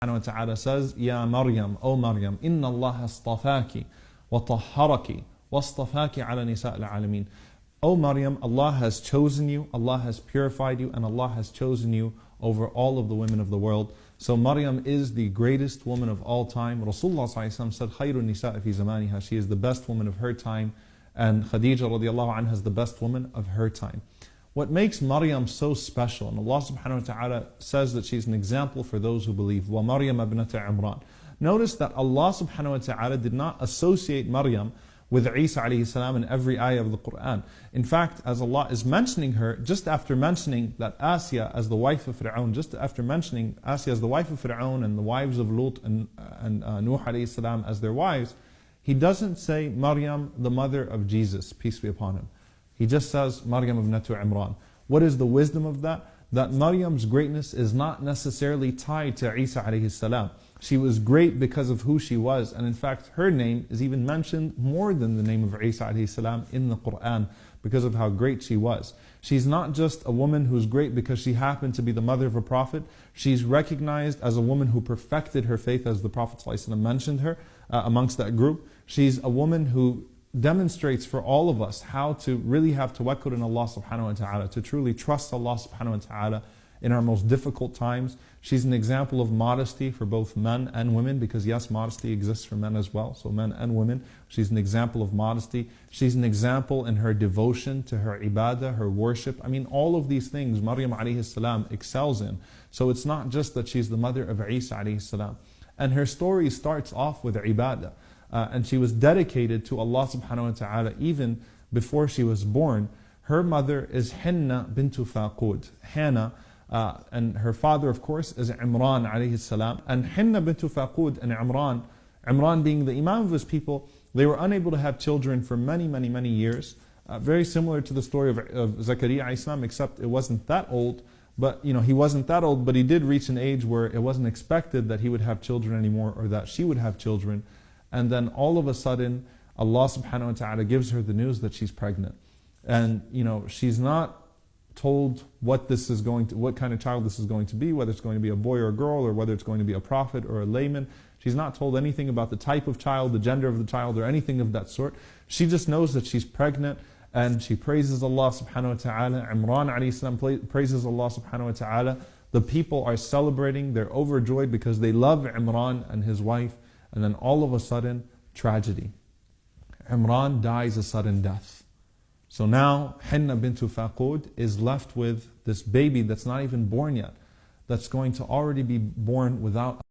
wa ta'ala says, Ya Maryam, O Maryam, Inna Allah astafaki wa tahharaki wa astafaki ala nisa al-alameen. O Maryam, Allah has chosen you, Allah has purified you, and Allah has chosen you over all of the women of the world. So Maryam is the greatest woman of all time. Rasulullah said, Khayrun nisa fi zamaniha. She is the best woman of her time. And Khadija radiallahu anha is the best woman of her time. What makes Maryam so special, and Allah subhanahu wa ta'ala says that she's an example for those who believe. Wa Maryam ibnata Imran. Notice that Allah subhanahu wa ta'ala did not associate Maryam with Isa alayhi salam in every ayah of the Quran. In fact, as Allah is mentioning her, just after mentioning that Asya as the wife of Fir'aun, just after mentioning Asya as the wife of Fir'aun and the wives of Lut and Nuh alayhi salam as their wives, He doesn't say Maryam, the mother of Jesus, peace be upon him. He just says Maryam ibnatu Imran. What is the wisdom of that? That Maryam's greatness is not necessarily tied to Isa alayhi salam. She was great because of who she was, and in fact her name is even mentioned more than the name of Isa alayhi salam in the Quran because of how great she was. She's not just a woman who's great because she happened to be the mother of a prophet. She's recognized as a woman who perfected her faith, as the Prophet ﷺ mentioned her amongst that group. She's a woman who demonstrates for all of us how to really have tawakkul in Allah subhanahu wa ta'ala, to truly trust Allah subhanahu wa ta'ala in our most difficult times. She's an example of modesty for both men and women, because yes, modesty exists for men as well, so men and women. She's an example of modesty. She's an example in her devotion to her ibadah, her worship. I mean, all of these things Maryam alayhi salam excels in. So it's not just that she's the mother of Isa alayhi salam. And her story starts off with ibadah. And she was dedicated to Allah subhanahu wa ta'ala even before she was born. Her mother is Hinna bintu Faqud. Hannah, and her father of course is Imran alayhi salam. And Hinna bintu Faqud and Imran being the imam of his people, they were unable to have children for many years. Very similar to the story of Zakaria alayhi salam, except it wasn't that old. But he wasn't that old, but he did reach an age where it wasn't expected that he would have children anymore, or that she would have children. And then all of a sudden, Allah subhanahu wa ta'ala gives her the news that she's pregnant. And she's not told what kind of child this is going to be, whether it's going to be a boy or a girl, or whether it's going to be a prophet or a layman. She's not told anything about the type of child, the gender of the child, or anything of that sort. She just knows that she's pregnant, and she praises Allah subhanahu wa ta'ala. Imran alayhi salam praises Allah subhanahu wa ta'ala. The people are celebrating, they're overjoyed because they love Imran and his wife. And then all of a sudden, tragedy. Imran dies a sudden death. So now, Hinna bintu Faqud is left with this baby that's not even born yet, that's going to already be born without